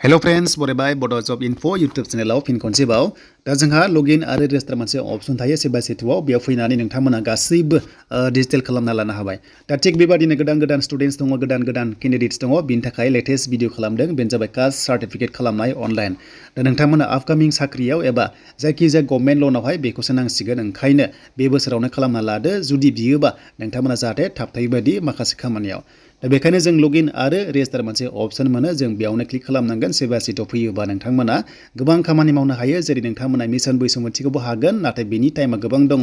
Hello friends, बरायबाय Bodo Job Info YouTube चेनेलाव फिन खनसेबाव दा जोंहा लगिन आरो रेजिस्टार मोनसे अपसन थायो सेबा सेटुआव बेयाव फैनानै नोंथांमोना गासैबो डिजिटेल खालामना लानो हाबाय दा थिग बेबादिनो गोदान स्टुडेन्टस दङ गोदान केन्डिडेट्स दङ बिनि थाखाय लेटेस्ट भिडिअ खालामदों बेनो जाबाय कास्ट सार्टिफिकेट खालामनाय अनलाइन दा नोंथांमोना आपकामिं साख्रियाव एबा जायखिजाया गभर्नमेन्ट लनावहाय बेखौसो नांसिगोन ओंखायनो बे बोसोरावनो खालामना लादो जुदि बियोबा नोंथांमोना जाहाथे थाबथायै बायदि माखासे खामानियाव दा बेखायनो जों लगिन आरो रेजिस्टार मोनसे अपसन मोनो जों बेयावनो क्लिक खालामनांगोन सेबा सेटुआव फैयोबा नोंथांमोना गोबां खामानि मावनो हायो जेरै नोंथांमोना मिशन बैसोमुथिखौबो हागोन नाथाय बेनि टाइमा गोबां दङ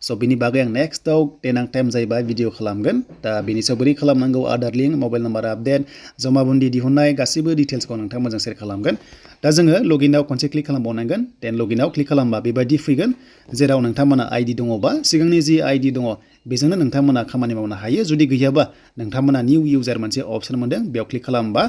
स' बेनि बागै आं नेक्स्टआव देनां टाइम जायोबा भिडिअ खालामगोन दा बेनि सायाव बोरै खालामनांगौ Aadhaar link mobile number update जमाबन्दी दिहुननाय गासैबो डिटेल्सखौ नोंथांमोनजों शेयार खालामगोन दा जोङो लगिनआव खनसे क्लिक खालामबावनांगोन देन लगिनआव क्लिक खालामबा बेबायदि फैगोन जेराव नोंथांमोना आइडि दङबा सिगांनि जि आइडि दङ बेजोंनो नोंथांमोना खामानि मावनो हायो जुदि गैयाबा नोंथांमोना निउ इउजार मोनसे अपसन मोनदों बेयाव क्लिक खालामबा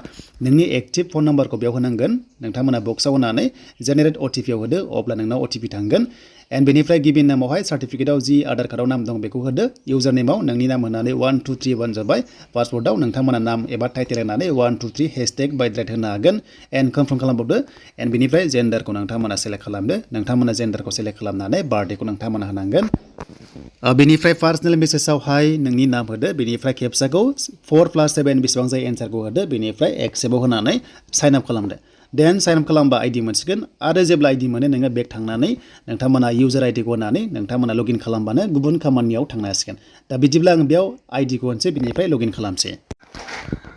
नोंनि एक्टिभ फन नाम्बारखौ बेयाव होनांगोन नोंथांमोना बक्सआव होनानै जेनेरेट अटिपिआव होदो अब्ला नोंनाव अटिपि थांगोन एन्ड बेनिफ्राय गिबि नामावहाय सार्टिफिकेटआव जि आधार कार्डआव नाम दं बेखौ होदो इउजार नेमाव नोंनि नाम होनानै 1 2 3 1 जाबाय पासवर्डआव नोंथांमोना नाम एबा टाइटेल होनानै 1 2 3 हेशटेग बायद्राइट होनो हागोन एन्ड कनफार्म खालामबावदो एन्ड बेनिफ्राय जेन्डारखौ नोंथांमोना सेलेक्ट खालामदो नोंथांमोना जेन्डारखौ सेलेक्ट खालामनानै बार्थडेखौ नोंथांमोना होनांगोन बेनिफ्राय पार्सनेल मेसेजावहाय नोंनि नाम होदो बेनिफ्राय खेबसेखौ 4+7 बेसेबां जायो एन्सारखौ होदो बेनिफ्राय एक्सेप्टआव होनानै साइन आप खालामदो देन साइन आप खालामबा आइडि मोनसिगोन आरो जेब्ला आइडि मोनो नोङो बेक थांनानै नोंथांमोना इउजार आइडिखौ होनानै नोंथांमोना लगइन खालामबानो गुबुन खामानियाव थांनो हासिगोन दा बिदिब्ला आं बेयाव आइडिखौ होनसै बिनिफ्राय लगइन खालामसै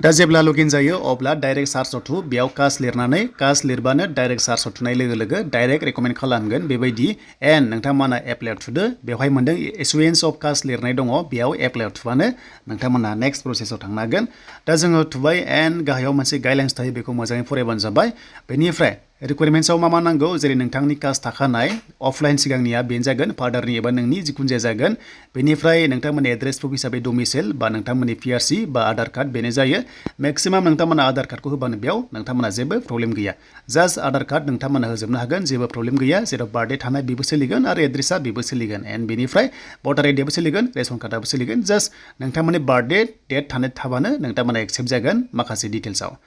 दा जेब्ला लगइन जायो अब्ला डाइरेक्ट सार्चआव थु बेयाव कास्ट लिरनानै कास्ट लिरबानो डाइरेक्ट सार्चआव थुनाय लोगो डाइरेक्ट रेकमेन्ड खालामगोन बेबायदि एन्ड नोंथांमोना एप्लाइआव थुदो बेवहाय मोनदों एसुरेन्स अफ कास्ट लिरनाय दङ बेयाव एप्लाइआव थुबानो नोंथांमोना नेक्स्ट प्रसेसआव थांनो हागोन दा जोङो थुबाय एन्ड गाहायाव मोनसे गाइडलाइन्स थायो बेखौ मोजाङै फरायबानो जाबाय बेनिफ्राय रिक्वायरमेन्ट्सआव मा नांगौ जेरै नोंथांनि कास्ट थाखानाय अफलाइन सिगांनिया बेनो जागोन फादारनि एबा नोंनि जिखुनु जाया जागोन बेनिफ्राय नोंथांमोननि एड्रेस प्रुफ हिसाबै डमिसाइल बा नोंथांमोननि पिआरसि बा आधार कार्ड बेनो जायो मेक्सिमाम नोंथांमोना आधार कार्डखौ होबानो बेयाव नोंथांमोना जेबो प्रब्लेम गैया जास्ट आधार कार्ड नोंथांमोना होजोबनो हागोन जेबो प्रब्लेम गैया जेराव बार्थडे थानाय बेबो सोलिगोन आरो एड्रेसा बेबो सोलिगोन एन्ड बेनिफ्राय भटार आइडियाबो सोलिगोन रेशन कार्डआबो सोलिगोन जास्ट नोंथांमोननि बार्थडे डेट थाबानो नोंथांमोना एक्सेप्ट जागोन माखासे डिटेल्सआव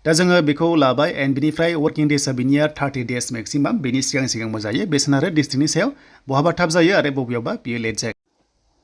दा जोङो बेखौ लाबाय एन्ड बेनिफ्राय वर्किं डेसआ बिनिया 30 डेज मेक्सिमाम बेनि सिगांबो जायो बेसेन आरो डिस्ट्रिक्टनि सायाव बहाबा थाब जायो आरो बबेयावबा बियो लेट जायो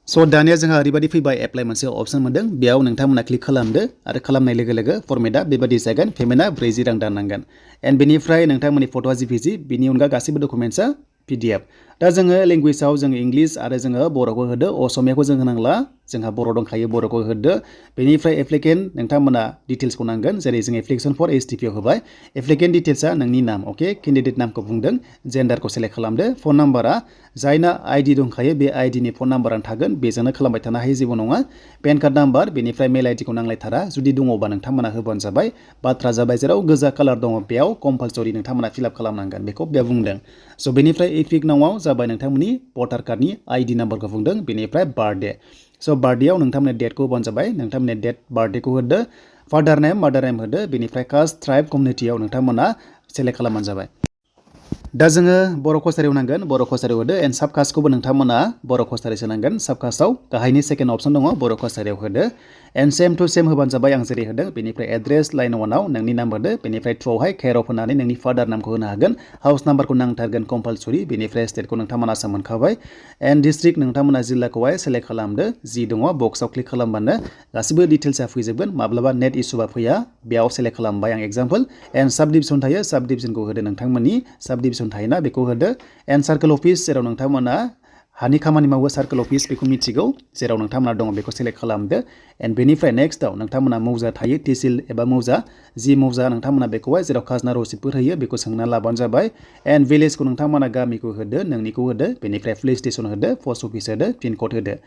स' दानिया जोंहा ओरैबायदि फैबाय एप्लाइ मोनसे अपसन मोनदों बेयाव नोंथांमोना क्लिक खालामदो आरो खालामनाय लोगो फर्मेटआ बेबायदि जागोन पेमेन्टआ 40 रां दाननांगोन एन्ड बेनिफ्राय नोंथांमोननि फट'आ जिपिजि बिनि अनगा गासैबो डकुमेन्ट्सआ PDF दा जोङो लेंगुवेजआव जोङो इंलिश आरो जोङो बर'खौ होदो असमियाखौ जों होनांला जोंहा बर' दंखायो बर'खौ होदो बेनिफ्राय एप्लिकेन्ट नोंथांमोना डिटेल्सखौ नांगोन जेरै जों एप्लिकेसन फर STPआव होबाय एप्लिकेन्ट डिटेल्सआ नोंनि नाम अके केन्डिडेट नामखौ बुंदों जेन्डारखौ सेलेक्ट खालामदो फन नाम्बारा जायना आइडि दंखायो बे आइडिनि फन नाम्बारानो थागोन बेजोंनो खालामबाय थानो हायो जेबो नङा पेन कार्ड नाम्बार बेनिफ्राय मेल आइडिखौ नांलायथारा जुदि दङबा नोंथांमोना होबानो जाबाय बाथ्रा जाबाय जेराव गोजा कालार दङ बेयाव कम्पालसरि नोंथांमोना फिलआप खालामनांगोन बेखौ बेयाव बुंदों स' बेनिफ्राय इपिक नावआव जाबाय नोंथांमोननि भटार कार्डनि आइडि नाम्बारखौ बुंदों बेनिफ्राय बार्थडे स' बार्थडेआव नोंथांमोननि डेटखौ होबानो जाबाय नोंथांमोननि डेट बार्थडेखौ होदो फादार नेम मादार नेम होदो बेनिफ्राय कास्ट ट्राइब कमिउनिटियाव नोंथांमोना सेलेक्ट खालामबानो जाबाय दा जोङो बर' कसारियाव नांगोन बर' कसारियाव होदो एन्ड साब कास्टखौबो नोंथांमोना बर' कसारि सोनांगोन साब कास्टआव गाहायनि सेकेन्ड अपसन दङ बर' कसारियाव होदो एन्ड सेम टु सेम होबानो जाबाय आं जेरै होदों बेनिफ्राय एड्रेस लाइन 1आव नोंनि नाम होदो बेनिफ्राय 2आवहाय केयर अफ होनानै नोंनि फादार नामखौ होनो हागोन हाउस नाम्बारखौ नांथारगोन कम्पालसरि बेनिफ्राय स्टेटखौ नोंथांमोना आसाम मोनखाबाय एन्ड डिस्ट्रिक्ट नोंथांमोना जिल्लाखौहाय सेलेक्ट खालामदो जि दङ बक्सआव क्लिक खालामबानो गासिबो डिटेल्सआ फैजोबगोन माब्लाबा नेट इसुबा फैया बेयाव सेलेक्ट खालामबाय आं एग्जाम्पल एन्ड साब डिभिजन थायो साब डिभिजनखौ होदो नोंथांमोननि साब डिभिजन थायोना बेखौ होदो एन्ड सार्कोल अफिस जेराव नोंथांमोना हानि खामानि मावो सार्कोल अफिस बेखौ मिथिगौ जेराव नोंथांमोना दङ बेखौ सेलेक्ट खालामदो एन्ड बेनिफ्राय नेक्स्टआव नोंथांमोना मौजा थायो तिसिल एबा मौजा जि मौजा नोंथांमोना बेखौहाय जेराव खाजोना रसिदफोर होयो बेखौ सोंना लाबानो जाबाय एन्ड भिलेजखौ नोंथांमोना गामिखौ होदो नोंनिखौ होदो बेनिफ्राय पुलिस स्टेसन होदो पस्ट अफिस होदो पिन कड होदो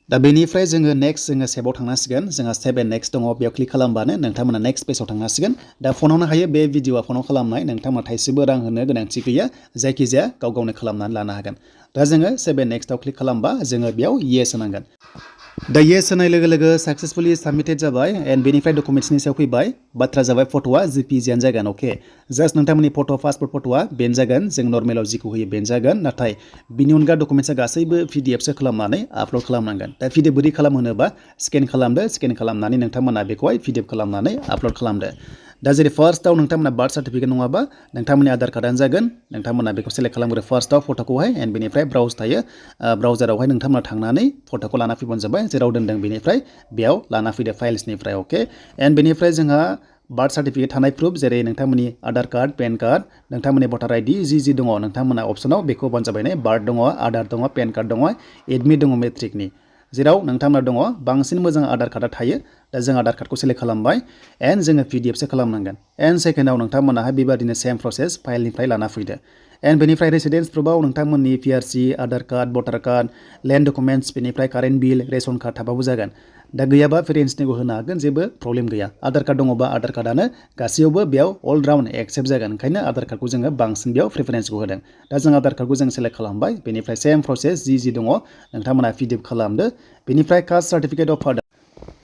दा बेनिफ्राय जोङो नेक्स्ट जोङो सेभआव थांनांसिगोन जोंहा सेभ एन्ड नेक्स्ट दङ बेयाव क्लिक खालामबानो नोंथांमोना नेक्स्ट पेजआव थांनांसिगोन दा फनावनो हायो बे भिडिअआ फनाव खालामनाय नोंथांमोना थाइसेबो रां होनो गोनांथि गैया जायखिजाया गाव गावनो खालामनानै लानो हागोन दा जोङो सेभ एन्ड नेक्स्टआव क्लिक खालामबा जोङो बेयाव येस होनांगोन दा येस होनाय लोगो साक्सेसफुलि साबमिटेड जाबाय एन्ड बेनिफ्राय डकुमेन्ट्सनि सायाव फैबाय बाथ्रा जाबाय फट'आ जिपिजिआनो जागोन अके जास्ट नोंथांमोननि फट' पासपर्ट फट'आ बेनो जागोन जों नर्मेलाव जिखौ होयो बेनो जागोन नाथाय बिनि अनगा डकुमेन्ट्सआ गासैबो PDFसो खालामनानै आपल'ड खालामनांगोन दा PDF बोरै खालामहोनोबा स्केन खालामदो स्केन खालामनानै नोंथांमोना बेखौहाय PDF खालामनानै आपल'ड खालामदो दा जेरै फार्स्टआव नोंथांमोना बार्थ सार्टिफिकेट नङाबा नोंथांमोननि आधार कार्डआनो जागोन नोंथांमोना बेखौ सेलेक्ट खालामग्रो फार्स्टआव फट'खौहाय एन्ड बेनिफ्राय ब्राउज थायो ब्राउजारावहाय नोंथांमोना थांनानै फट'खौ लाना फैबानो जाबाय जेराव दोनदों बेनिफ्राय बेयाव लाना फैदो फाइल्सनिफ्राय अके एन्ड बेनिफ्राय जोंहा बार्थ सार्टिफिकेट थानाय प्रुफ जेरै नोंथांमोननि आधार कार्ड पेन कार्ड नोंथांमोननि भटार आइडि जि दङ नोंथांमोना अपसनाव बेखौ होबानो जाबाय ने बार्थ दङ आधार दङ पेन कार्ड दङ एडमिट दङ मेट्रिकनि जेराव नोंथांमोना दङ बांसिन मोजां आधार कार्डआ थायो दा जों आधार कार्डखौ सेलेक्ट खालामबाय एन्ड जोङो पिडिएफसो खालामनांगोन एन्ड सेकेन्डआव नोंथांमोनाहाय बेबादिनो सेम प्रसेस फाइलनिफ्राय लाना फैदो एन्ड बेनिफ्राय रेसिडेन्स प्रुफआव नोंथांमोननि पिआरसि आधार कार्ड भटार कार्ड लेन्ड डकुमेन्ट्स बेनिफ्राय कारेन्ट बिल रेशन कार्ड थाबाबो जागोन दा गैयाबा पेरेन्ट्सनिखौ होनो हागोन जेबो प्रब्लेम गैया आधार कार्ड दङबा आधार कार्डआनो गासैयावबो बेयाव अल राउन्ड एक्सेप्ट जागोन ओंखायनो आधार कार्डखौ जोङो बांसिन बेयाव प्रिफारेन्सखौ होदों दा जों आधार कार्डखौ जों सेलेक्ट खालामबाय बेनिफ्राय सेम प्रसेस जि दङ नोंथांमोना पिडिएफ खालामदो बेनिफ्राय कास्ट सार्टिफिकेट अफ फादार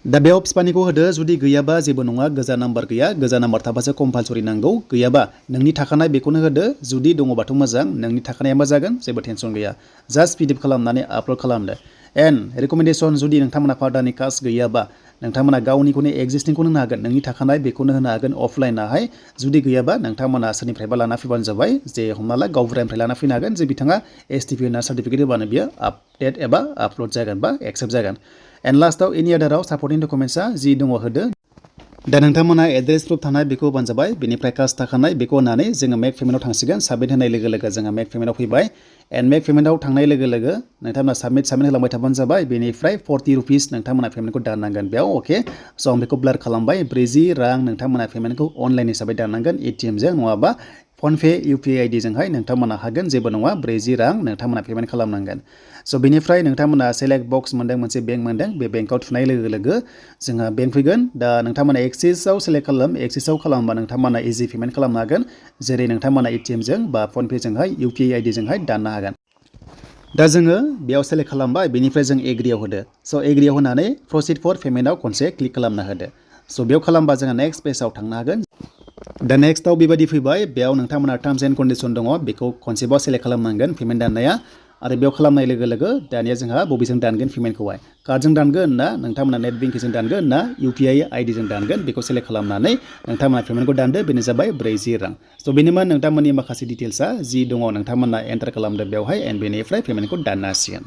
दा बेयाव बिफानिखौ होदो जुदि गैयाबा जेबो नङा गोजा नाम्बार गैया गोजा नाम्बार थाबासो कम्पालसरि नांगौ गैयाबा नोंनि थाखानाय बेखौनो होदो जुदि दङबाथ' मोजां नोंनि थाखानाया मा जागोन जेबो टेनसन गैया जास्ट पिडिएफ खालामनानै आपल'ड खालामदो एन्ड रेकमेन्डेसन जुदि नोंथांमोना फादारनि कास्ट गैयाबा नोंथांमोना गावनिखौनो एक्जिस्टिंखौनो होनो हागोन नोंनि थाखानाय बेखौनो होनो हागोन अफलाइनाहाय जुदि गैयाबा नोंथांमोना सोरनिफ्रायबा लाना फैबानो जाबाय जे हमना ला गावबुरानिफ्राय लाना फैनो हागोन जे बिथाङा एसटिपि होना सार्टिफिकेट होबानो बियो आपडेट एबा आपल'ड जागोन बा एक्सेप्ट जागोन एन्ड लास्टआव एनि आदाराव सापर्टिं डकुमेन्ट्सआ जि दङ होदो दा नोंथांमोना एड्रेस प्रुफ थानाय बेखौ होबानो जाबाय बेनिफ्राय कास्ट थाखानाय बेखौ होनानै जोङो मेक पेमेन्टआव थांसिगोन साबमिट होनाय लोगो लोगो जोङो मेक पेमेन्टआव फैबाय एन्ड मेक पेमेन्टआव थांनाय लोगो लोगो नोंथांमोना साबमिट होलांबाय थाबानो जाबाय बेनिफ्राय 40 रुपिस नोंथांमोना पेमेन्टखौ दाननांगोन बेयाव अके स' आं बेखौ ब्लार खालामबाय 40 रां नोंथांमोना पेमेन्टखौ अनलाइन हिसाबै दाननांगोन एटिएमजों नङाबा फनपे इउपिआइ आइडिजोंहाय नोंथांमोना हागोन जेबो नङा 40 रां नोंथांमोना पेमेन्ट खालामनांगोन स' बेनिफ्राय नोंथांमोना सेलेक्ट बक्स मोनदों मोनसे बेंक मोनदों बे बेंकआव थुनाय लोगो लोगो जोंहा बेंक फैगोन दा नोंथांमोना एक्सिसआव सेलेक्ट एक्सिसआव खालामबा नोंथांमोना इजि पेमेन्ट खालामनो हागोन जेरै नोंथांमोना एटिएमजों बा फनपेजोंहाय इउपिआइ आइडिजोंहाय दाननो हागोन दा जोङो बेयाव सेलेक्ट खालामबाय बेनिफ्राय जों एग्रियाव होदो स' एग्रियाव होनानै प्रसिड फर पेमेन्टआव खनसे क्लिक खालामना होदो स' बेयाव खालामबा जोंहा नेक्स्ट पेजाव थांनो हागोन दा नेक्स्टआव बेबायदि फैबाय बेयाव नोंथांमोना टार्म्स एन्ड कन्डिसन दङ बेखौ खनसेबाव सेलेक्ट खालामनांगोन पेमेन्ट दाननाया आरो बेयाव खालामनाय लोगो लोगो दानिया जोंहा बबेजों दानगोन पेमेन्टखौहाय कार्डजों दानगोन ना नोंथांमोना नेट बेंकिंजों दानगोन ना इउपिआइ आइडिजों दानगोन बेखौ सेलेक्ट खालामनानै नोंथांमोना पेमेन्टखौ दानदो बेनो जाबाय 40 रां स' बेनोमोन नोंथांमोननि माखासे डिटेल्सआ जि दङ नोंथांमोना एन्टार खालामदो बेवहाय एन्ड बेनिफ्राय पेमेन्टखौ दाननो हासिगोन